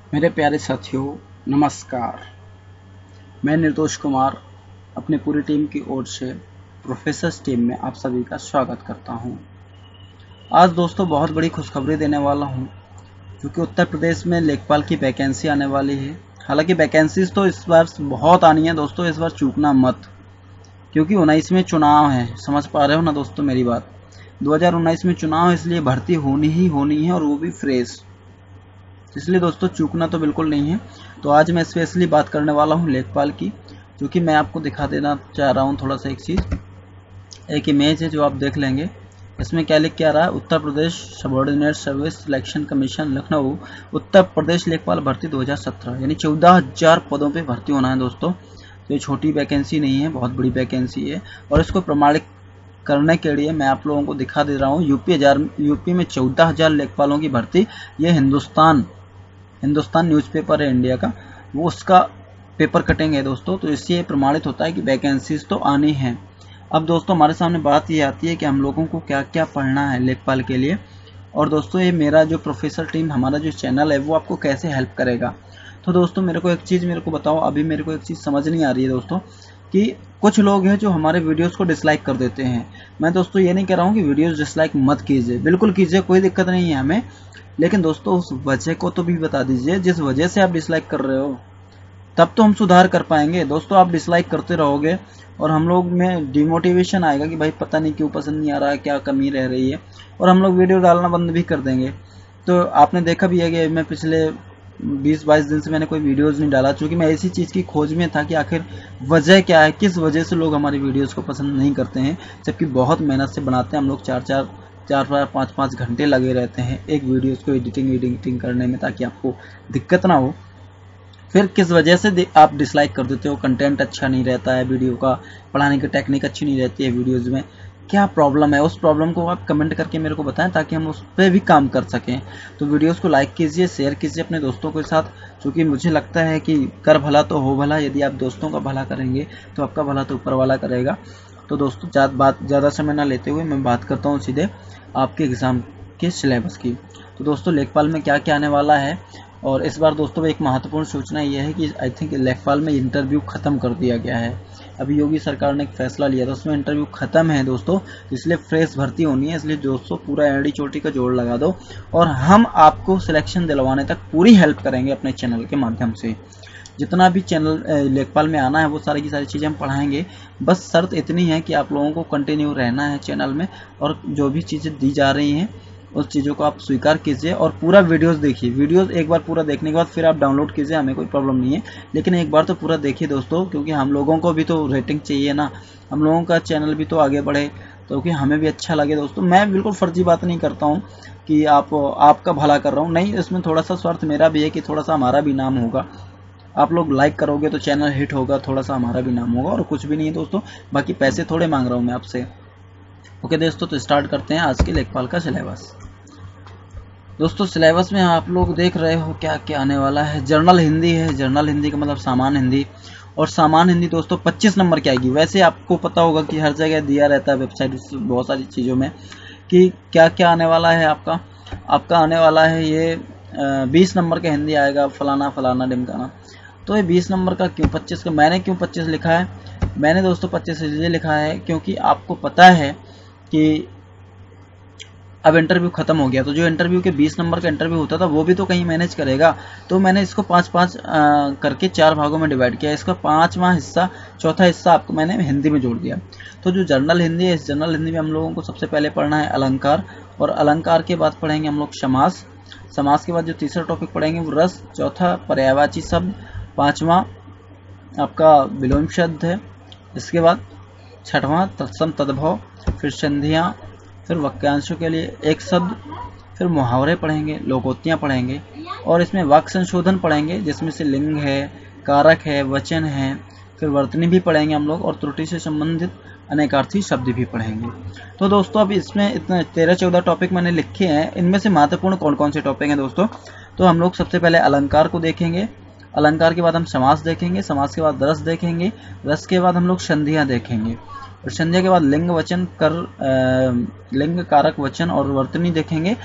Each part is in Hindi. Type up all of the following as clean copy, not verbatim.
मेरे प्यारे साथियों, नमस्कार। मैं निर्दोष कुमार अपनी पूरी टीम की ओर से प्रोफेसर्स टीम में आप सभी का स्वागत करता हूं। आज दोस्तों बहुत बड़ी खुशखबरी देने वाला हूं, क्योंकि उत्तर प्रदेश में लेखपाल की वैकेंसी आने वाली है। हालांकि वैकेंसीज तो इस बार बहुत आनी है दोस्तों, इस बार चूकना मत, क्योंकि 19 में चुनाव है। समझ पा रहे हो ना दोस्तों मेरी बात। 2019 में चुनाव है, इसलिए भर्ती होनी ही होनी है, और वो भी फ्रेश। इसलिए दोस्तों चूकना तो बिल्कुल नहीं है। तो आज मैं स्पेशली बात करने वाला हूँ लेखपाल की, जो कि मैं आपको दिखा देना चाह रहा हूँ थोड़ा सा एक इमेज है जो आप देख लेंगे। इसमें क्या लिख के आ रहा है, Uttar Pradesh subordinate service selection commission Lucknow Uttar Pradesh लेखपाल भर्ती 2017, यानी 14,000 पदों पे भर्ती होना है दोस्तों। तो ये छोटी वैकेंसी नहीं है, बहुत बड़ी वैकेंसी है। और इसको प्रमाणित करने के लिए मैं आप लोगों को दिखा दे रहा हूँ यूपी में 14,000 लेखपालों की भर्ती। ये हिंदुस्तान न्यूज़पेपर है इंडिया का, वो उसका पेपर कटिंग है दोस्तों। तो इससे प्रमाणित होता है कि वैकेंसीज तो आनी है। अब दोस्तों हमारे सामने बात ये आती है कि हम लोगों को क्या क्या पढ़ना है लेखपाल के लिए। और दोस्तों ये मेरा जो प्रोफेसर टीम, हमारा जो चैनल है, वो आपको कैसे हेल्प करेगा। तो दोस्तों मेरे को बताओ, अभी मेरे को एक चीज़ समझ नहीं आ रही है दोस्तों, कि कुछ लोग हैं जो हमारे वीडियोस को डिसलाइक कर देते हैं। मैं दोस्तों ये नहीं कह रहा हूँ कि वीडियोस डिसलाइक मत कीजिए, बिल्कुल कीजिए, कोई दिक्कत नहीं है हमें। लेकिन दोस्तों उस वजह को तो भी बता दीजिए जिस वजह से आप डिसलाइक कर रहे हो, तब तो हम सुधार कर पाएंगे। दोस्तों आप डिसलाइक करते रहोगे और हम लोग में डिमोटिवेशन आएगा कि भाई पता नहीं क्यों पसंद नहीं आ रहा है, क्या कमी रह रही है, और हम लोग वीडियो डालना बंद भी कर देंगे। तो आपने देखा भी है कि मैं पिछले 20-22 दिन से मैंने कोई वीडियोस नहीं डाला, क्योंकि मैं इसी चीज़ की खोज में था कि आखिर वजह क्या है, किस वजह से लोग हमारी वीडियोस को पसंद नहीं करते हैं, जबकि बहुत मेहनत से बनाते हैं हम लोग। 4-5 घंटे लगे रहते हैं एक वीडियोस को एडिटिंग करने में, ताकि आपको दिक्कत ना हो। फिर किस वजह से आप डिसलाइक कर देते हो, कंटेंट अच्छा नहीं रहता है वीडियो का, पढ़ाने की टेक्निक अच्छी नहीं रहती है वीडियोज़ में, क्या प्रॉब्लम है, उस प्रॉब्लम को आप कमेंट करके मेरे को बताएं, ताकि हम उस पर भी काम कर सकें। तो वीडियोस को लाइक कीजिए, शेयर कीजिए अपने दोस्तों के साथ, क्योंकि मुझे लगता है कि कर भला तो हो भला। यदि आप दोस्तों का भला करेंगे तो आपका भला तो ऊपर वाला करेगा। तो दोस्तों ज़्यादा समय ना लेते हुए मैं बात करता हूँ सीधे आपके एग्ज़ाम के सिलेबस की। तो दोस्तों लेखपाल में क्या क्या आने वाला है, और इस बार दोस्तों एक महत्वपूर्ण सूचना यह है कि आई थिंक लेखपाल में इंटरव्यू ख़त्म कर दिया गया है। अभी योगी सरकार ने एक फैसला लिया था, उसमें इंटरव्यू ख़त्म है दोस्तों, इसलिए फ्रेश भर्ती होनी है। इसलिए दोस्तों पूरा एड़ी चोटी का जोड़ लगा दो, और हम आपको सिलेक्शन दिलवाने तक पूरी हेल्प करेंगे अपने चैनल के माध्यम से। जितना भी चैनल लेखपाल में आना है वो सारी की सारी चीज़ें हम पढ़ाएंगे। बस शर्त इतनी है कि आप लोगों को कंटिन्यू रहना है चैनल में, और जो भी चीज़ें दी जा रही हैं उस चीज़ों को आप स्वीकार कीजिए, और पूरा वीडियोस देखिए। वीडियोस एक बार पूरा देखने के बाद फिर आप डाउनलोड कीजिए, हमें कोई प्रॉब्लम नहीं है, लेकिन एक बार तो पूरा देखिए दोस्तों, क्योंकि हम लोगों को भी तो रेटिंग चाहिए ना, हम लोगों का चैनल भी तो आगे बढ़े, तो कि हमें भी अच्छा लगे दोस्तों। मैं बिल्कुल फर्जी बात नहीं करता हूँ कि आपका भला कर रहा हूँ, नहीं, इसमें थोड़ा सा स्वार्थ मेरा भी है कि थोड़ा सा हमारा भी नाम होगा। आप लोग लाइक करोगे तो चैनल हिट होगा, थोड़ा सा हमारा भी नाम होगा, और कुछ भी नहीं है दोस्तों। बाकी पैसे थोड़े मांग रहा हूँ मैं आपसे। ओके दोस्तों, तो स्टार्ट करते हैं आज के लेखपाल का सिलेबस। दोस्तों सिलेबस में आप लोग देख रहे हो क्या क्या आने वाला है। जर्नल हिंदी है, जर्नल हिंदी का मतलब सामान्य हिंदी, और सामान्य हिंदी दोस्तों 25 नंबर की आएगी। वैसे आपको पता होगा कि हर जगह दिया रहता है वेबसाइट, बहुत सारी चीज़ों में, कि क्या क्या आने वाला है। आपका आने वाला है ये 20 नंबर का हिंदी आएगा, फलाना फलाना ढिमकाना। तो ये 20 नंबर का क्यों 25 का, मैंने क्यों 25 लिखा है, मैंने दोस्तों 25 इसलिए लिखा है क्योंकि आपको पता है कि अब इंटरव्यू खत्म हो गया, तो जो इंटरव्यू के 20 नंबर का इंटरव्यू होता था वो भी तो कहीं मैनेज करेगा। तो मैंने इसको 5-5 करके 4 भागों में डिवाइड किया। इसका 5वां हिस्सा, चौथा हिस्सा आपको मैंने हिंदी में जोड़ दिया। तो जो जर्नल हिंदी है, इस जर्नल हिंदी में हम लोगों को सबसे पहले पढ़ना है अलंकार, और अलंकार के बाद पढ़ेंगे हम लोग समास। समास के बाद जो तीसरा टॉपिक पढ़ेंगे वो रस, चौथा पर्यायवाची शब्द, 5वां आपका विलोम शब्द है। इसके बाद 6वां तत्सम तद्भव, फिर संधियाँ, फिर वाक्यांशों के लिए एक शब्द, फिर मुहावरे पढ़ेंगे, लोकोक्तियाँ पढ़ेंगे, और इसमें वाक्य संशोधन पढ़ेंगे, जिसमें से लिंग है, कारक है, वचन है, फिर वर्तनी भी पढ़ेंगे हम लोग, और त्रुटि से संबंधित अनेकार्थी शब्द भी पढ़ेंगे। तो दोस्तों अब इसमें इतने 13-14 टॉपिक मैंने लिखे हैं। इनमें से महत्वपूर्ण कौन कौन से टॉपिक हैं दोस्तों, तो हम लोग सबसे पहले अलंकार को देखेंगे, अलंकार के बाद हम समास देखेंगे, समास के बाद रस देखेंगे, रस के बाद हम लोग संधियाँ देखेंगे, और संध्या के बाद लिंग वचन लिंग कारक वचन और वर्तनी देखेंगे।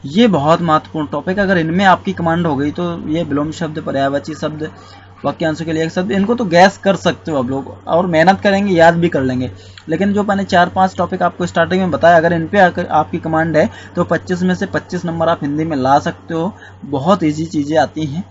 ये बहुत महत्वपूर्ण टॉपिक, अगर इनमें आपकी कमांड हो गई तो ये विलोम शब्द, पर्यायवाची शब्द, वाक्यांशों के लिए एक शब्द, इनको तो गैस कर सकते हो आप लोग, और मेहनत करेंगे याद भी कर लेंगे। लेकिन जो मैंने 4-5 टॉपिक आपको स्टार्टिंग में बताया, अगर इन पे आपकी कमांड है तो 25 में से 25 नंबर आप हिंदी में ला सकते हो। बहुत ईजी चीज़ें आती हैं,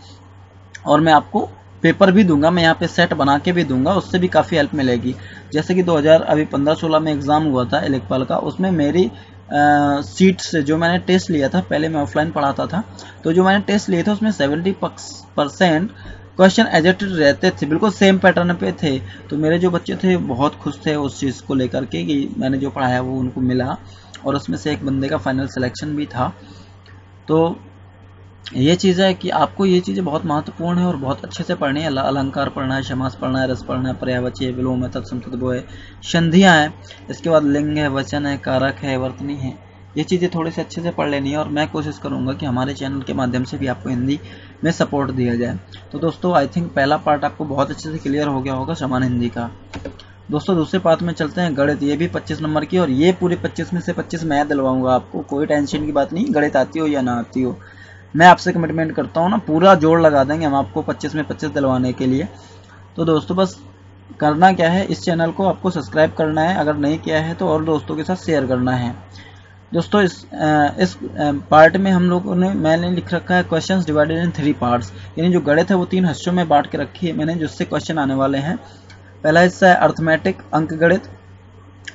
और मैं आपको पेपर भी दूंगा, मैं यहाँ पे सेट बना के भी दूंगा, उससे भी काफ़ी हेल्प मिलेगी। जैसे कि 2015-16 में एग्ज़ाम हुआ था लेखपाल का, उसमें मेरी सीट से जो मैंने टेस्ट लिया था, पहले मैं ऑफलाइन पढ़ाता था, तो जो मैंने टेस्ट लिए थे उसमें 70% क्वेश्चन एजेक्टेड रहते थे, बिल्कुल सेम पैटर्न पे थे। तो मेरे जो बच्चे थे बहुत खुश थे उस चीज़ को लेकर के कि मैंने जो पढ़ाया वो उनको मिला, और उसमें से एक बंदे का फाइनल सिलेक्शन भी था। तो ये चीज़ है कि आपको ये चीज़ें बहुत महत्वपूर्ण है और बहुत अच्छे से पढ़नी है। अलंकार पढ़ना है, समास पढ़ना है, रस पढ़ना है, पर्यायवाची है, विलोम है, तत्सम तद्भव है, संधियाँ हैं, इसके बाद लिंग है, वचन है, कारक है, वर्तनी है। ये चीज़ें थोड़ी सी अच्छे से पढ़ लेनी है, और मैं कोशिश करूँगा कि हमारे चैनल के माध्यम से भी आपको हिंदी में सपोर्ट दिया जाए। तो दोस्तों आई थिंक पहला पार्ट आपको बहुत अच्छे से क्लियर हो गया होगा सामान्य हिंदी का। दोस्तों दूसरे पार्ट में चलते हैं, गणित। ये भी 25 नंबर की, और ये पूरे 25 में से 25 मैं दिलवाऊंगा आपको, कोई टेंशन की बात नहीं। गणित आती हो या ना आती हो, मैं आपसे कमिटमेंट करता हूँ ना, पूरा जोड़ लगा देंगे हम आपको 25 में 25 दिलवाने के लिए। तो दोस्तों बस करना क्या है, इस चैनल को आपको सब्सक्राइब करना है, अगर नहीं किया है तो और दोस्तों के साथ शेयर करना है। दोस्तों इस पार्ट में हम लोगों ने, मैंने लिख रखा है क्वेश्चंस डिवाइडेड इन 3 पार्ट्स, यानी जो गणित है वो 3 हिस्सों में बांट के रखी है मैंने, जिससे क्वेश्चन आने वाले हैं। पहला हिस्सा है अर्थमेटिक, अंक गणित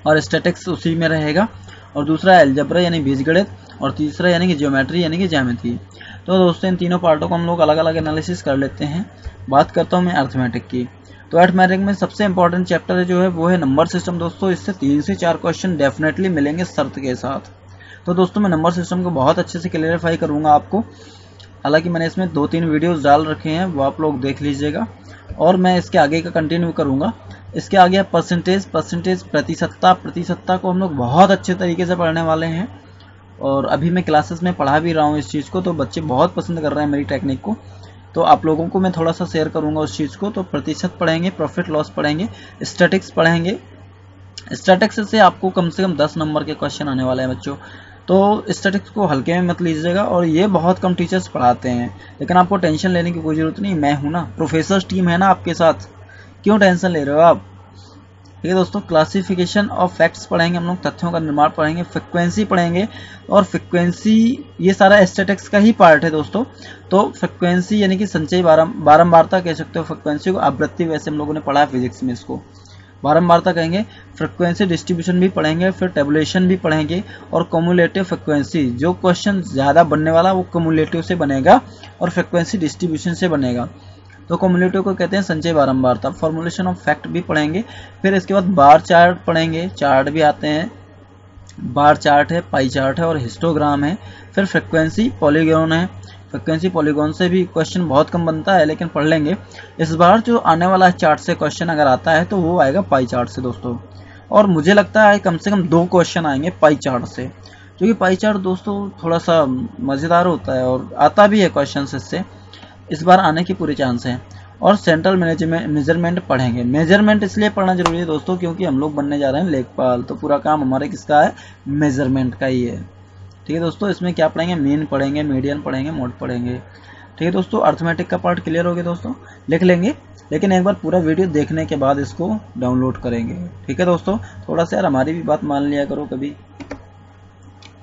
और स्टैटिक्स उसी में रहेगा, और दूसरा है अलजेब्रा यानी बीजगणित, और तीसरा यानी कि ज्योमेट्री यानी कि ज्यामिति। तो दोस्तों इन तीनों पार्टों को हम लोग अलग अलग एनालिसिस कर लेते हैं। बात करता हूँ मैं अर्थमेटिक की। तो अर्थमेटिक में सबसे इंपॉर्टेंट चैप्टर जो है वो है नंबर सिस्टम। दोस्तों इससे 3 से 4 क्वेश्चन डेफिनेटली मिलेंगे शर्त के साथ। तो दोस्तों मैं नंबर सिस्टम को बहुत अच्छे से क्लियरिफाई करूंगा आपको, हालांकि मैंने इसमें 2-3 वीडियोस डाल रखे हैं, वो आप लोग देख लीजिएगा, और मैं इसके आगे का कंटिन्यू करूंगा। इसके आगे परसेंटेज, प्रतिशतता को हम लोग बहुत अच्छे तरीके से पढ़ने वाले हैं, और अभी मैं क्लासेस में पढ़ा भी रहा हूँ इस चीज़ को, तो बच्चे बहुत पसंद कर रहे हैं मेरी टेक्निक को। तो आप लोगों को मैं थोड़ा सा शेयर करूंगा उस चीज़ को। तो प्रतिशत पढ़ेंगे, प्रॉफिट लॉस पढ़ेंगे, स्टैटिक्स पढ़ेंगे। स्टैटिक्स से आपको कम से कम 10 नंबर के क्वेश्चन आने वाले हैं बच्चों, तो स्टैटिक्स को हल्के में मत लीजिएगा, और ये बहुत कम टीचर्स पढ़ाते हैं, लेकिन आपको टेंशन लेने की कोई ज़रूरत नहीं, मैं हूं ना, प्रोफेसर्स टीम है ना आपके साथ, क्यों टेंशन ले रहे हो आप। ठीक है दोस्तों, क्लासिफिकेशन ऑफ फैक्ट्स पढ़ेंगे हम लोग, तथ्यों का निर्माण पढ़ेंगे, फ्रिक्वेंसी पढ़ेंगे, और फ्रिक्वेंसी ये सारा स्टैटिक्स का ही पार्ट है दोस्तों। तो फ्रिक्वेंसी यानी कि संचयी बारंबारता कह सकते हो फ्रिक्वेंसी को, आवृत्ति वैसे हम लोगों ने पढ़ा है फिजिक्स में, इसको बारंबारता कहेंगे। फ्रिक्वेंसी डिस्ट्रीब्यूशन भी पढ़ेंगे, फिर टेबुलेशन भी पढ़ेंगे, और कम्युलेटिव फ्रिक्वेंसी, जो क्वेश्चन ज़्यादा बनने वाला वो कम्युलेटिव से बनेगा और फ्रिक्वेंसी डिस्ट्रीब्यूशन से बनेगा। तो कम्युलेटिव को कहते हैं संचय बारंबारता। फॉर्मुलेशन ऑफ फैक्ट भी पढ़ेंगे, फिर इसके बाद बार चार्ट पढ़ेंगे, चार्ट भी आते हैं, बार चार्ट है, पाई चार्ट है, और हिस्टोग्राम है। फिर फ्रिक्वेंसी पॉलीगॉन है, फ्रिक्वेंसी पॉलीगॉन से भी क्वेश्चन बहुत कम बनता है, लेकिन पढ़ लेंगे। इस बार जो आने वाला चार्ट से क्वेश्चन अगर आता है तो वो आएगा पाई चार्ट से दोस्तों, और मुझे लगता है कम से कम 2 क्वेश्चन आएंगे पाई चार्ट से, क्योंकि पाई चार्ट दोस्तों थोड़ा सा मज़ेदार होता है और आता भी है क्वेश्चन इससे, इस बार आने की पूरी चांस है। और सेंट्रल मेजरमेंट पढ़ेंगे। मेजरमेंट इसलिए पढ़ना जरूरी है दोस्तों क्योंकि हम लोग बनने जा रहे हैं लेखपाल, तो पूरा काम हमारे किसका है, मेजरमेंट का ही है। ठीक है दोस्तों, इसमें क्या पढ़ेंगे, मीन पढ़ेंगे, मीडियन पढ़ेंगे, मोड पढ़ेंगे। ठीक है दोस्तों, अर्थमेटिक का पार्ट क्लियर हो गया दोस्तों, लिख लेंगे, लेकिन एक बार पूरा वीडियो देखने के बाद इसको डाउनलोड करेंगे। ठीक है दोस्तों, थोड़ा सा यार हमारी भी बात मान लिया करो कभी।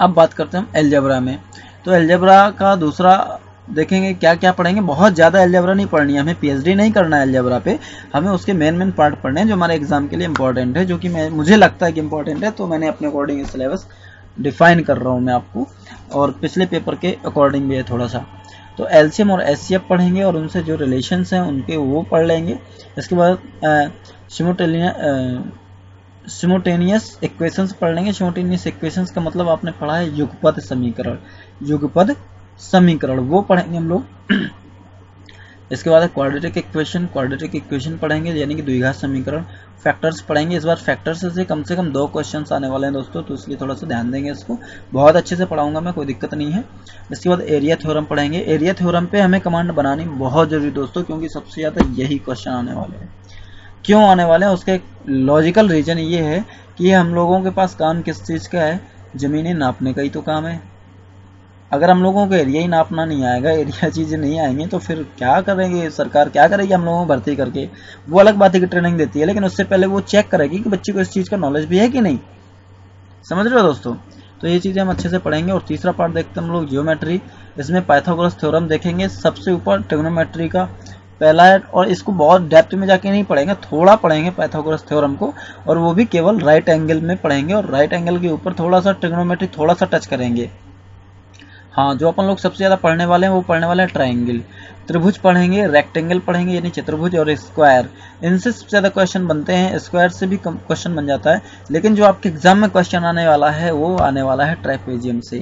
अब बात करते हैं हम अलजेब्रा में। तो अलजेब्रा का दूसरा देखेंगे क्या क्या पढ़ेंगे। बहुत ज़्यादा अलजेब्रा नहीं पढ़नी है, हमें पीएचडी नहीं करना है अलजेब्रा पे, हमें उसके मेन पार्ट पढ़ने हैं जो हमारे एग्जाम के लिए इंपॉर्टेंट है, जो कि मुझे लगता है कि इंपॉर्टेंट है, तो मैंने अपने अकॉर्डिंग सिलेबस डिफाइन कर रहा हूँ मैं आपको, और पिछले पेपर के अकॉर्डिंग भी है थोड़ा सा। तो एलसीएम और एचसीएफ पढ़ेंगे और उनसे जो रिलेशंस हैं उनके वो पढ़ लेंगे। इसके बाद सिमोटेनियस इक्वेशंस पढ़ लेंगे। सिमोटेनियस इक्वेशंस का मतलब आपने पढ़ा है युगपद समीकरण, युगपद समीकरण वो पढ़ेंगे हम लोग। इसके बाद क्वाड्रेटिक इक्वेशन पढ़ेंगे, यानी कि द्विघात समीकरण। फैक्टर्स पढ़ेंगे, इस बार फैक्टर्स से कम 2 क्वेश्चंस आने वाले हैं दोस्तों, तो इसलिए थोड़ा सा ध्यान देंगे इसको, बहुत अच्छे से पढ़ाऊंगा मैं, कोई दिक्कत नहीं है। इसके बाद एरिया थ्योरम पढ़ेंगे। एरिया थ्योरम पे हमें कमांड बनानी बहुत जरूरी दोस्तों, क्योंकि सबसे ज़्यादा यही क्वेश्चन आने वाले हैं। क्यों आने वाले हैं, उसका एक लॉजिकल रीजन ये है कि हम लोगों के पास काम किस चीज़ का है, ज़मीनें नापने का ही तो काम है। अगर हम लोगों को एरिया ही नापना नहीं आएगा, एरिया चीज़ें नहीं आएंगी, तो फिर क्या करेंगे, सरकार क्या करेगी हम लोगों को भर्ती करके। वो अलग बात है कि ट्रेनिंग देती है, लेकिन उससे पहले वो चेक करेगी कि बच्चे को इस चीज़ का नॉलेज भी है कि नहीं। समझ रहे हो दोस्तों। तो ये चीज़ें हम अच्छे से पढ़ेंगे। और तीसरा पार्ट देखते हैं हम लोग जियोमेट्री। इसमें पाइथागोरस थ्योरम देखेंगे, सबसे ऊपर ट्रिग्नोमेट्री का पहला है, और इसको बहुत डेप्थ में जाके नहीं पढ़ेंगे, थोड़ा पढ़ेंगे पाइथागोरस थ्योरम को, और वो भी केवल राइट एंगल में पढ़ेंगे, और राइट एंगल के ऊपर थोड़ा सा ट्रिग्नोमेट्री थोड़ा सा टच करेंगे। हाँ, जो अपन लोग सबसे ज़्यादा पढ़ने वाले हैं वो पढ़ने वाले हैं ट्राइंगल। त्रिभुज पढ़ेंगे, रेक्टेंगल पढ़ेंगे यानी चतुर्भुज, और स्क्वायर। इनसे सबसे ज़्यादा क्वेश्चन बनते हैं, स्क्वायर से भी कम क्वेश्चन बन जाता है, लेकिन जो आपके एग्जाम में क्वेश्चन आने वाला है वो आने वाला है ट्राइपेजियम से।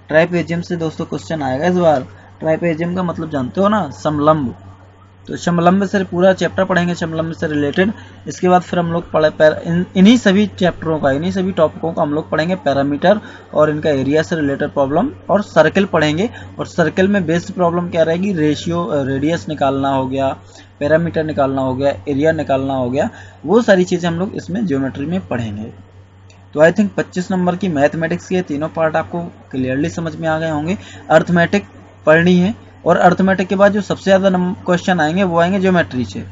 ट्राइपेजियम से दोस्तों क्वेश्चन आएगा इस बार। ट्राइपेजियम का मतलब जानते हो ना, समलंब। तो समलंब से पूरा चैप्टर पढ़ेंगे, समलंब से रिलेटेड। इसके बाद फिर हम लोग इन्हीं सभी चैप्टरों का, इन्हीं सभी टॉपिकों का हम लोग पढ़ेंगे पैरामीटर और इनका एरिया से रिलेटेड प्रॉब्लम, और सर्कल पढ़ेंगे। और सर्कल में बेस्ड प्रॉब्लम क्या रहेगी, रेशियो, रेडियस निकालना हो गया, पैरामीटर निकालना हो गया, एरिया निकालना हो गया, वो सारी चीज़ें हम लोग इसमें ज्योमेट्री में पढ़ेंगे। तो आई थिंक 25 नंबर की मैथमेटिक्स के तीनों पार्ट आपको क्लियरली समझ में आ गए होंगे। अर्थमेटिक पढ़नी है, और अर्थमेटिक के बाद जो सबसे ज़्यादा क्वेश्चन आएंगे वो आएंगे ज्योमेट्री से।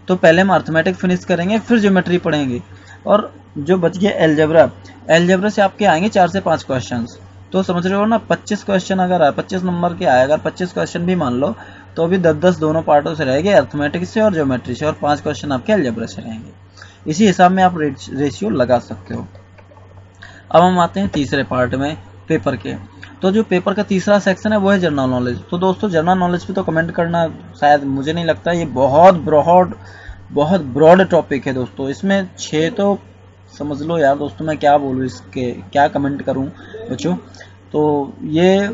तो पहले हम अर्थमेटिक फिनिश करेंगे, फिर ज्योमेट्री पढ़ेंगे। और जो बच गया एलजेब्रा, एलजेब्रा से आपके आएंगे 4 से 5 क्वेश्चन। तो समझ रहे हो ना, 25 क्वेश्चन अगर आए, 25 नंबर के आए, अगर 25 क्वेश्चन भी मान लो, तो अभी 10-10 दोनों पार्टों से रहेंगे, अर्थमेटिक से और ज्योमेट्री से, और 5 क्वेश्चन आपके एलजेब्रा से रहेंगे। इसी हिसाब में आप रेशियो लगा सकते हो। अब हम आते हैं तीसरे पार्ट में, पेपर के। तो जो पेपर का तीसरा सेक्शन है वो है जनरल नॉलेज। तो दोस्तों जनरल नॉलेज पे तो कमेंट करना शायद मुझे नहीं लगता, ये बहुत ब्रॉड टॉपिक है दोस्तों। इसमें 6 तो समझ लो यार दोस्तों, मैं क्या बोलूँ, इसके क्या कमेंट करूँ बच्चों। तो ये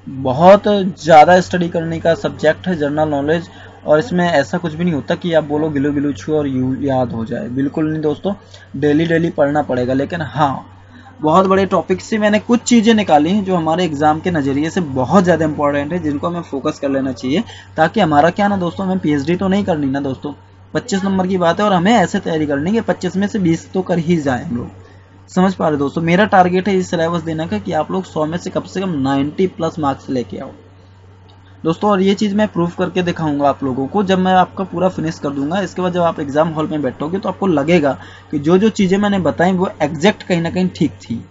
बहुत ज़्यादा स्टडी करने का सब्जेक्ट है जनरल नॉलेज, और इसमें ऐसा कुछ भी नहीं होता कि आप बोलो गिलो गिलो छू और याद हो जाए, बिल्कुल नहीं दोस्तों। डेली पढ़ना पड़ेगा। लेकिन हाँ, बहुत बड़े टॉपिक से मैंने कुछ चीज़ें निकाली हैं जो हमारे एग्जाम के नज़रिए से बहुत ज़्यादा इंपॉर्टेंट है, जिनको हमें फोकस कर लेना चाहिए, ताकि हमारा क्या ना दोस्तों, हमें पीएचडी तो नहीं करनी ना दोस्तों। 25 नंबर की बात है, और हमें ऐसे तैयारी करनी है कि 25 में से 20 तो कर ही जाए हम लोग। समझ पा रहे दोस्तों। मेरा टारगेट है इस सिलेबस देने का कि आप लोग 100 में से कम 90 प्लस मार्क्स लेके आओ दोस्तों। और ये चीज़ मैं प्रूव करके दिखाऊंगा आप लोगों को, जब मैं आपका पूरा फिनिश कर दूंगा। इसके बाद जब आप एग्जाम हॉल में बैठोगे तो आपको लगेगा कि जो जो चीज़ें मैंने बताई वो एग्जैक्ट कहीं ना कहीं ठीक थी।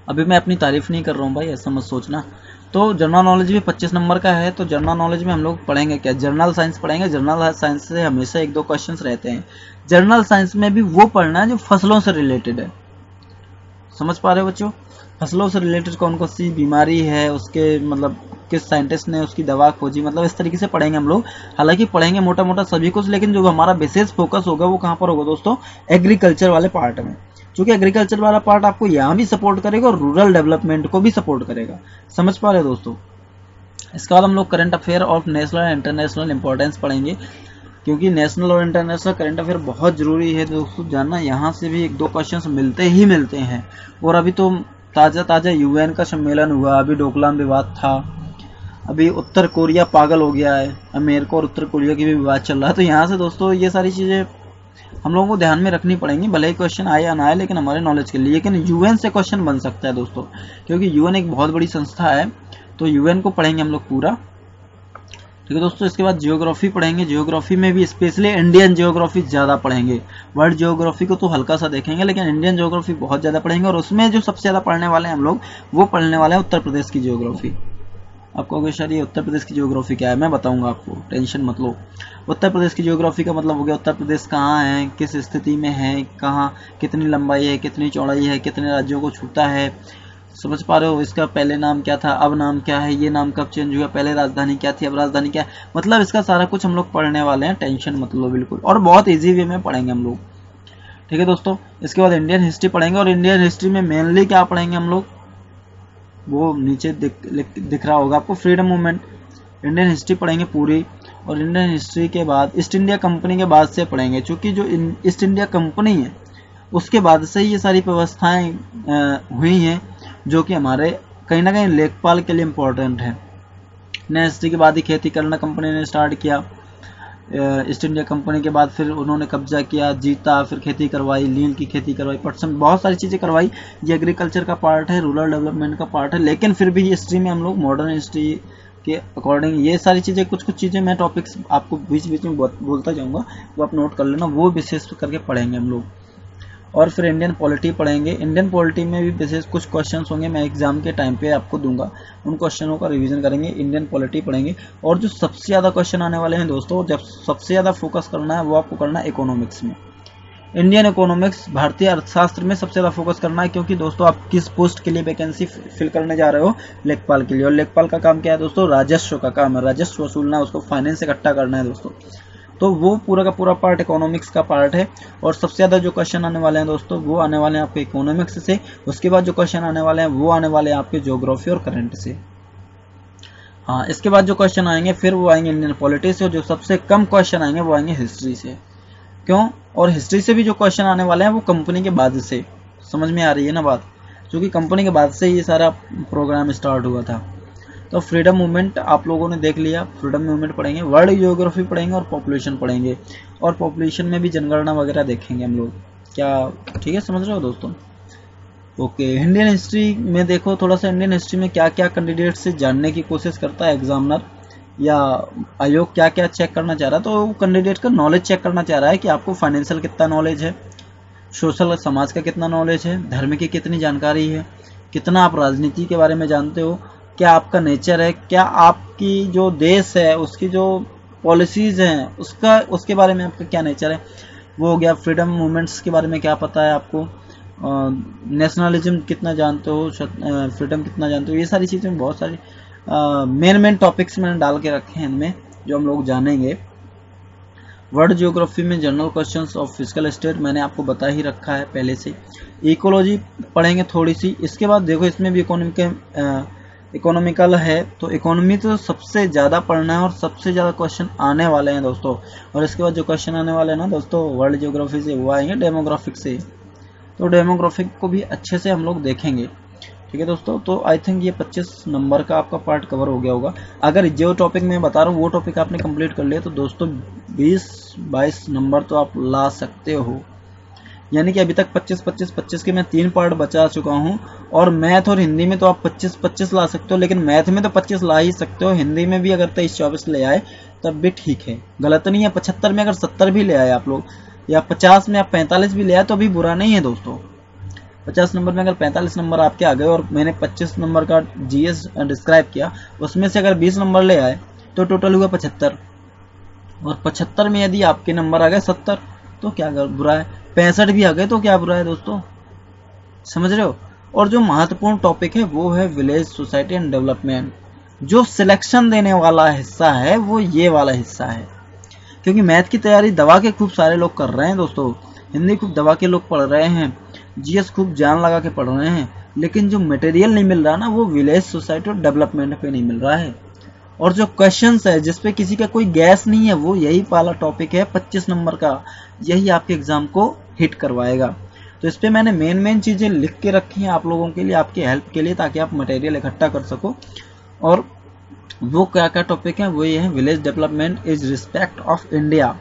अभी मैं अपनी तारीफ नहीं कर रहा हूँ भाई, ऐसा मत सोचना। तो जनरल नॉलेज भी 25 नंबर का है। तो जनरल नॉलेज में हम लोग पढ़ेंगे क्या, जनरल साइंस पढ़ेंगे। जनरल साइंस से हमेशा 1-2 क्वेश्चंस रहते हैं। जनरल साइंस में भी वो पढ़ना है जो फसलों से रिलेटेड है। समझ पा रहे हो बच्चों, फसलों से रिलेटेड कौन कौन सी बीमारी है, उसके मतलब किस साइंटिस्ट ने उसकी दवा खोजी, मतलब इस तरीके से पढ़ेंगे हम लोग। हालांकि पढ़ेंगे मोटा मोटा सभी कुछ, लेकिन जो हमारा विशेष फोकस होगा वो कहाँ पर होगा दोस्तों, एग्रीकल्चर वाले पार्ट में। क्योंकि एग्रीकल्चर वाला पार्ट आपको यहाँ भी सपोर्ट करेगा और रूरल डेवलपमेंट को भी सपोर्ट करेगा। समझ पा रहे हो दोस्तों। इसके बाद हम लोग current affair of national and international importance पढ़ेंगे, क्योंकि नेशनल और इंटरनेशनल करंट अफेयर बहुत जरूरी है दोस्तों जानना। यहाँ से भी 1-2 क्वेश्चन मिलते हैं। और अभी तो ताज़ा यूएन का सम्मेलन हुआ, अभी डोकलाम विवाद था, अभी उत्तर कोरिया पागल हो गया है, अमेरिका और उत्तर कोरिया की भी विवाद चल रहा है। तो यहाँ से दोस्तों ये सारी चीज़ें हम लोगों को ध्यान में रखनी पड़ेंगी, भले ही क्वेश्चन आए या ना आए, लेकिन हमारे नॉलेज के लिए। लेकिन यूएन से क्वेश्चन बन सकता है दोस्तों, क्योंकि यूएन एक बहुत बड़ी संस्था है। तो यूएन को पढ़ेंगे हम लोग पूरा, ठीक है दोस्तों। इसके बाद जियोग्राफी पढ़ेंगे। जियोग्राफी में भी स्पेशली इंडियन जियोग्राफी ज़्यादा पढ़ेंगे। वर्ल्ड जियोग्राफी को तो हल्का सा देखेंगे, लेकिन इंडियन जियोग्राफी बहुत ज़्यादा पढ़ेंगे। और उसमें जो सबसे ज़्यादा पढ़ने वाले हैं हम लोग, वो पढ़ने वाले हैं उत्तर प्रदेश की जियोग्राफी। आपको अगर सर ये उत्तर प्रदेश की जियोग्राफी क्या है, मैं बताऊंगा आपको, टेंशन मत लो। उत्तर प्रदेश की जियोग्राफी का मतलब हो गया उत्तर प्रदेश कहाँ है, किस स्थिति में है, कहाँ कितनी लंबाई है, कितनी चौड़ाई है, कितने राज्यों को छूता है। समझ पा रहे हो। इसका पहले नाम क्या था, अब नाम क्या है, ये नाम कब चेंज हुआ, पहले राजधानी क्या थी, अब राजधानी क्या है, मतलब इसका सारा कुछ हम लोग पढ़ने वाले हैं। टेंशन मत लो बिल्कुल, और बहुत ईजी वे में पढ़ेंगे हम लोग, ठीक है दोस्तों। इसके बाद इंडियन हिस्ट्री पढ़ेंगे, और इंडियन हिस्ट्री में मेनली क्या पढ़ेंगे हम लोग, वो नीचे दिख रहा होगा आपको, फ्रीडम मूवमेंट। इंडियन हिस्ट्री पढ़ेंगे पूरी। और इंडियन हिस्ट्री के बाद ईस्ट इंडिया कंपनी के बाद से पढ़ेंगे, क्योंकि जो ईस्ट इंडिया कंपनी है उसके बाद से ये सारी व्यवस्थाएं हुई हैं, जो कि हमारे कहीं ना कहीं लेखपाल के लिए इम्पोर्टेंट है। इंडियन हिस्ट्री के बाद ही खेती करना कंपनी ने स्टार्ट किया। ईस्ट इंडिया कंपनी के बाद फिर उन्होंने कब्जा किया, जीता, फिर खेती करवाई, नील की खेती करवाई, पटसन, बहुत सारी चीज़ें करवाई। ये एग्रीकल्चर का पार्ट है, रूरल डेवलपमेंट का पार्ट है। लेकिन फिर भी हिस्ट्री में हम लोग मॉडर्न हिस्ट्री के अकॉर्डिंग ये सारी चीज़ें, कुछ चीज़ें मैं टॉपिक्स आपको बीच बीच में बोलता जाऊँगा, वो आप नोट कर लेना, वो विशेष करके पढ़ेंगे हम लोग। और फिर इंडियन पॉलिटी पढ़ेंगे। इंडियन पॉलिटी में भी विशेष कुछ क्वेश्चंस होंगे, मैं एग्जाम के टाइम पे आपको दूंगा, उन क्वेश्चनों का रिवीजन करेंगे। इंडियन पॉलिटी पढ़ेंगे। और जो सबसे ज़्यादा क्वेश्चन आने वाले हैं दोस्तों, जब सबसे ज़्यादा फोकस करना है वो आपको करना है इकोनॉमिक्स में। इंडियन इकोनॉमिक्स, भारतीय अर्थशास्त्र में सबसे ज़्यादा फोकस करना है, क्योंकि दोस्तों आप किस पोस्ट के लिए वैकेंसी फिल करने जा रहे हो, लेखपाल के लिए। और लेखपाल का काम क्या है दोस्तों, राजस्व का काम है, राजस्व वसूलना, उसको फाइनेंस इकट्ठा करना है दोस्तों। तो वो पूरा का पूरा पार्ट इकोनॉमिक्स का पार्ट है। और सबसे ज़्यादा जो क्वेश्चन आने वाले हैं दोस्तों, वो आने वाले हैं आपके इकोनॉमिक्स से। उसके बाद जो क्वेश्चन आने वाले हैं वो आने वाले हैं आपके ज्योग्राफी और करंट से। हाँ, इसके बाद जो क्वेश्चन आएंगे फिर वो आएंगे इंडियन पॉलिटी से, और जो सबसे कम क्वेश्चन आएंगे वो आएंगे हिस्ट्री से। क्यों? और हिस्ट्री से भी जो क्वेश्चन आने वाले हैं वो कंपनी के बाद से। समझ में आ रही है ना बात, क्योंकि कंपनी के बाद से ये सारा प्रोग्राम स्टार्ट हुआ था। तो फ्रीडम मूवमेंट आप लोगों ने देख लिया, फ्रीडम मूवमेंट पढ़ेंगे, वर्ल्ड ज्योग्राफी पढ़ेंगे और पॉपुलेशन पढ़ेंगे। और पॉपुलेशन में भी जनगणना वगैरह देखेंगे हम लोग, क्या ठीक है, समझ रहे हो दोस्तों? ओके, इंडियन हिस्ट्री में देखो थोड़ा सा, इंडियन हिस्ट्री में क्या क्या कैंडिडेट से जानने की कोशिश करता है एग्जामिनर या आयोग, क्या क्या चेक करना चाह रहा है। तो कैंडिडेट का नॉलेज चेक करना चाह रहा है कि आपको फाइनेंशियल कितना नॉलेज है, सोशल समाज का कितना नॉलेज है, धर्म की कितनी जानकारी है, कितना आप राजनीति के बारे में जानते हो, क्या आपका नेचर है, क्या आपकी जो देश है उसकी जो पॉलिसीज हैं उसके बारे में आपका क्या नेचर है, वो हो गया। फ्रीडम मूवमेंट्स के बारे में क्या पता है आपको, नेशनलिज्म कितना जानते हो, फ्रीडम कितना जानते हो, ये सारी चीज़ें बहुत सारी मेन टॉपिक्स मैंने डाल के रखे हैं इनमें, जो हम लोग जानेंगे। वर्ल्ड ज्योग्राफी में general questions of physical state मैंने आपको बता ही रखा है पहले से। इकोलॉजी पढ़ेंगे थोड़ी सी। इसके बाद देखो इसमें भी इकोनॉमिकल है, तो इकोनॉमी तो सबसे ज़्यादा पढ़ना है और सबसे ज़्यादा क्वेश्चन आने वाले हैं दोस्तों। और इसके बाद जो क्वेश्चन आने वाले हैं ना दोस्तों वर्ल्ड ज्योग्राफी से, वो आएंगे डेमोग्राफिक से। तो डेमोग्राफिक को भी अच्छे से हम लोग देखेंगे, ठीक है दोस्तों। तो आई थिंक ये 25 नंबर का आपका पार्ट कवर हो गया होगा। अगर जो टॉपिक मैं बता रहा हूँ वो टॉपिक आपने कंप्लीट कर लिया तो दोस्तों 20-22 नंबर तो आप ला सकते हो। यानी कि अभी तक 25 के मैं 3 पार्ट बचा चुका हूँ। और मैथ और हिंदी में तो आप 25 ला सकते हो, लेकिन मैथ में तो 25 ला ही सकते हो। हिंदी में भी अगर 23-24 ले आए तब भी ठीक है, गलत नहीं है। 75 में अगर 70 भी ले आए आप लोग, या 50 में आप 45 भी ले आए तो भी बुरा नहीं है दोस्तों। 50 नंबर में अगर 45 नंबर आपके आ गए और मैंने 25 नंबर का जीएस डिस्क्राइब किया, उसमें से अगर 20 नंबर ले आए तो टोटल हुआ 75। और 75 में यदि आपके नंबर आ गए 70 तो क्या बुरा है, 65 भी आ गए तो क्या बुरा है दोस्तों, समझ रहे हो। और जो महत्वपूर्ण टॉपिक है वो है विलेज सोसाइटी एंड डेवलपमेंट। जो सिलेक्शन देने वाला हिस्सा है वो ये वाला हिस्सा है, क्योंकि मैथ की तैयारी दवा के खूब सारे लोग कर रहे हैं दोस्तों, हिंदी खूब दवा के लोग पढ़ रहे हैं, जीएस खूब जान लगा के पढ़ रहे हैं, लेकिन जो मटेरियल नहीं मिल रहा ना वो विलेज सोसाइटी और डेवलपमेंट पे नहीं मिल रहा है। और जो क्वेश्चंस है जिसपे किसी का कोई गैस नहीं है, वो यही वाला टॉपिक है 25 नंबर का, यही आपके एग्जाम को हिट करवाएगा। तो इस पे मैंने मेन चीजें लिख के रखी हैं आप लोगों के लिए, आपके हेल्प के लिए, ताकि आप मटेरियल इकट्ठा कर सको। और वो क्या क्या टॉपिक है, वो ये है village development is respect of India,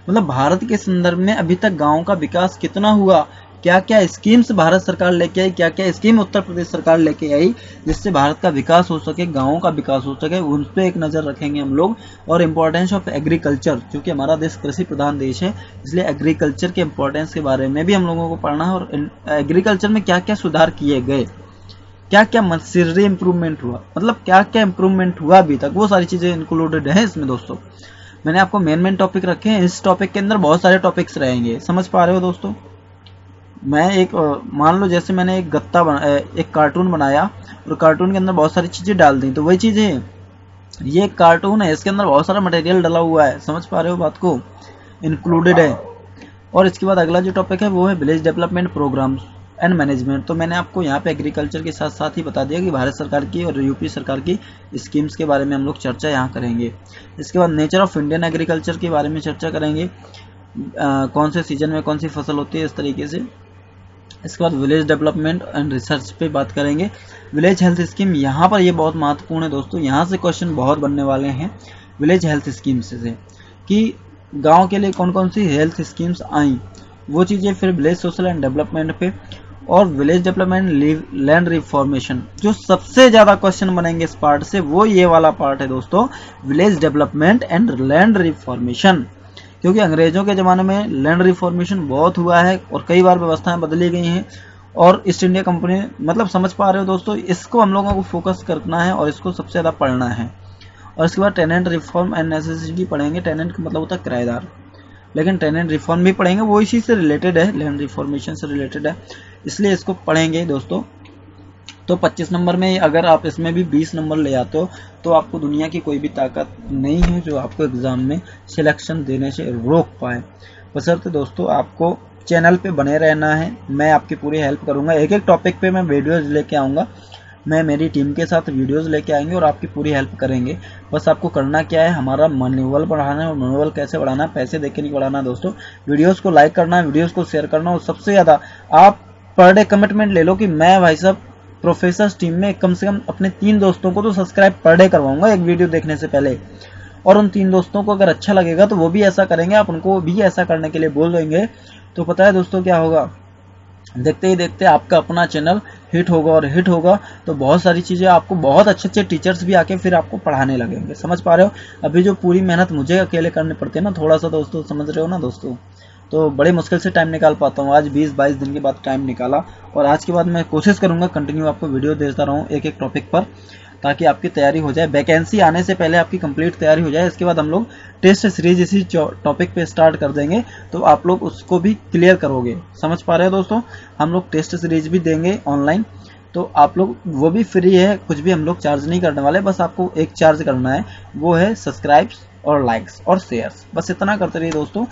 मतलब भारत के संदर्भ में अभी तक गाँव का विकास कितना हुआ, क्या क्या स्कीम्स भारत सरकार लेके आई, क्या क्या स्कीम उत्तर प्रदेश सरकार लेके आई जिससे भारत का विकास हो सके, गाँवों का विकास हो सके, उन पर एक नज़र रखेंगे हम लोग। और इम्पोर्टेंस ऑफ एग्रीकल्चर, क्योंकि हमारा देश कृषि प्रधान देश है, इसलिए एग्रीकल्चर के इम्पोर्टेंस के बारे में भी हम लोगों को पढ़ना है। और एग्रीकल्चर में क्या क्या सुधार किए गए, क्या क्या मशीनरी इम्प्रूवमेंट हुआ, मतलब क्या क्या इम्प्रूवमेंट हुआ अभी तक, वो सारी चीज़ें इंक्लूडेड है इसमें दोस्तों। मैंने आपको मेन टॉपिक रखे हैं, इस टॉपिक के अंदर बहुत सारे टॉपिक्स रहेंगे, समझ पा रहे हो दोस्तों। मैं एक मान लो जैसे मैंने एक एक कार्टून बनाया और कार्टून के अंदर बहुत सारी चीज़ें डाल दी, तो वही चीज़ें, ये एक कार्टून है, इसके अंदर बहुत सारा मटेरियल डाला हुआ है, समझ पा रहे हो बात को, इंक्लूडेड है। और इसके बाद अगला जो टॉपिक है वो है village development programmes and management. तो मैंने आपको यहाँ पे एग्रीकल्चर के साथ साथ ही बता दिया कि भारत सरकार की और यूपी सरकार की स्कीम्स के बारे में हम लोग चर्चा यहाँ करेंगे। इसके बाद नेचर ऑफ इंडियन एग्रीकल्चर के बारे में चर्चा करेंगे, कौन से सीजन में कौन सी फसल होती है, इस तरीके से। इसके बाद विलेज डेवलपमेंट एंड रिसर्च पे बात करेंगे। विलेज हेल्थ स्कीम, यहाँ पर ये बहुत महत्वपूर्ण है दोस्तों, यहाँ से क्वेश्चन बहुत बनने वाले हैं विलेज हेल्थ स्कीम से कि गांव के लिए कौन कौन सी हेल्थ स्कीम्स आई, वो चीज़ें, फिर विलेज सोशल एंड डेवलपमेंट पे, और विलेज डेवलपमेंट लैंड रिफॉर्मेशन। जो सबसे ज्यादा क्वेश्चन बनेंगे इस पार्ट से वो ये वाला पार्ट है दोस्तों, village development and land reformation. क्योंकि अंग्रेजों के ज़माने में लैंड रिफॉर्मेशन बहुत हुआ है और कई बार व्यवस्थाएं बदली गई हैं, और ईस्ट इंडिया कंपनी, मतलब समझ पा रहे हो दोस्तों, इसको हम लोगों को फोकस करना है और इसको सबसे ज़्यादा पढ़ना है। और इसके बाद टेनेंट रिफॉर्म एंड नेसेसिटी पढ़ेंगे। टेनेंट का मतलब होता है किराएदार, लेकिन टेनेंट रिफॉर्म भी पढ़ेंगे, वो इसी से रिलेटेड है, लैंड रिफॉर्मेशन से रिलेटेड है, इसलिए इसको पढ़ेंगे दोस्तों। तो 25 नंबर में अगर आप इसमें भी 20 नंबर ले आते हो तो आपको दुनिया की कोई भी ताकत नहीं है जो आपको एग्जाम में सिलेक्शन देने से रोक पाए। बशर्ते दोस्तों आपको चैनल पे बने रहना है, मैं आपकी पूरी हेल्प करूंगा। एक एक टॉपिक पे मैं वीडियोज लेके आऊँगा, मैं मेरी टीम के साथ वीडियोस लेके आएंगे और आपकी पूरी हेल्प करेंगे। बस आपको करना क्या है, हमारा मनोबल बढ़ाना है। और मनोबल कैसे बढ़ाना है, पैसे देके नहीं बढ़ाना दोस्तों। वीडियोस को लाइक करना है, वीडियोस को शेयर करना, और सबसे ज़्यादा आप पर डे कमिटमेंट ले लो कि मैं भाई साहब प्रोफेसर्स टीम में कम से कम अपने 3 दोस्तों को तो सब्सक्राइब पर डे करवाऊंगा एक वीडियो देखने से पहले। और उन 3 दोस्तों को अगर अच्छा लगेगा तो वो भी ऐसा करेंगे, आप उनको भी ऐसा करने के लिए बोल देंगे। तो पता है दोस्तों क्या होगा, देखते ही देखते आपका अपना चैनल हिट होगा, और हिट होगा तो बहुत सारी चीज़ें आपको, बहुत अच्छे अच्छे टीचर्स भी आके फिर आपको पढ़ाने लगेंगे। समझ पा रहे हो, अभी जो पूरी मेहनत मुझे अकेले करने पड़ती है ना, थोड़ा सा दोस्तों समझ रहे हो ना दोस्तों, तो बड़े मुश्किल से टाइम निकाल पाता हूँ। आज 20-22 दिन के बाद टाइम निकाला, और आज के बाद मैं कोशिश करूंगा कंटिन्यू आपको वीडियो देता रहूँ एक एक टॉपिक पर, ताकि आपकी तैयारी हो जाए, वैकेंसी आने से पहले आपकी कंप्लीट तैयारी हो जाए। इसके बाद हम लोग टेस्ट सीरीज इसी टॉपिक पे स्टार्ट कर देंगे, तो आप लोग उसको भी क्लियर करोगे। समझ पा रहे हो दोस्तों, हम लोग टेस्ट सीरीज भी देंगे ऑनलाइन, तो आप लोग, वो भी फ्री है, कुछ भी हम लोग चार्ज नहीं करने वाले। बस आपको एक चार्ज करना है, वो है सब्सक्राइब्स और लाइक्स और शेयर्स, बस इतना करते रहिए दोस्तों।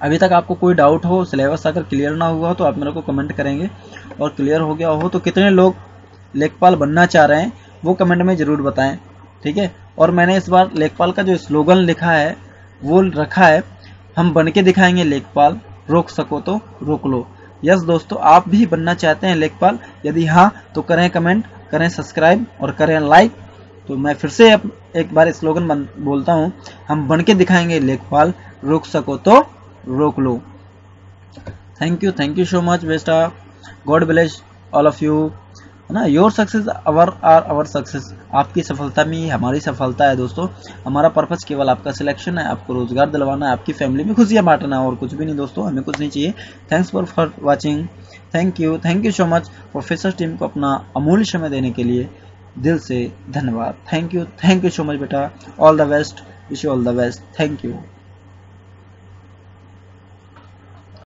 अभी तक आपको कोई डाउट हो, सिलेबस अगर क्लियर ना हुआ तो आप मेरे को कमेंट करेंगे, और क्लियर हो गया हो तो कितने लोग लेखपाल बनना चाह रहे हैं वो कमेंट में ज़रूर बताएं, ठीक है। और मैंने इस बार लेखपाल का जो स्लोगन लिखा है वो रखा है, हम बन के दिखाएंगे लेखपाल, रोक सको तो रोक लो। यस दोस्तों, आप भी बनना चाहते हैं लेखपाल? यदि हाँ तो करें कमेंट, करें सब्सक्राइब और करें लाइक। तो मैं फिर से एक बार स्लोगन बोलता हूँ, हम बन के दिखाएंगे लेखपाल, रोक सको तो रोक लो। थैंक यू सो मच बेटा, God bless all of you, है ना। योर सक्सेस आवर सक्सेस, आपकी सफलता में ही हमारी सफलता है दोस्तों। हमारा पर्पस केवल आपका सिलेक्शन है, आपको रोजगार दिलवाना है, आपकी फैमिली में खुशियां बांटना है, और कुछ भी नहीं दोस्तों, हमें कुछ नहीं चाहिए। Thanks for watching, thank you so much. Professor team को अपना अमूल्य समय देने के लिए दिल से धन्यवाद। थैंक यू सो मच बेटा, all the best, wish you all the best, thank you.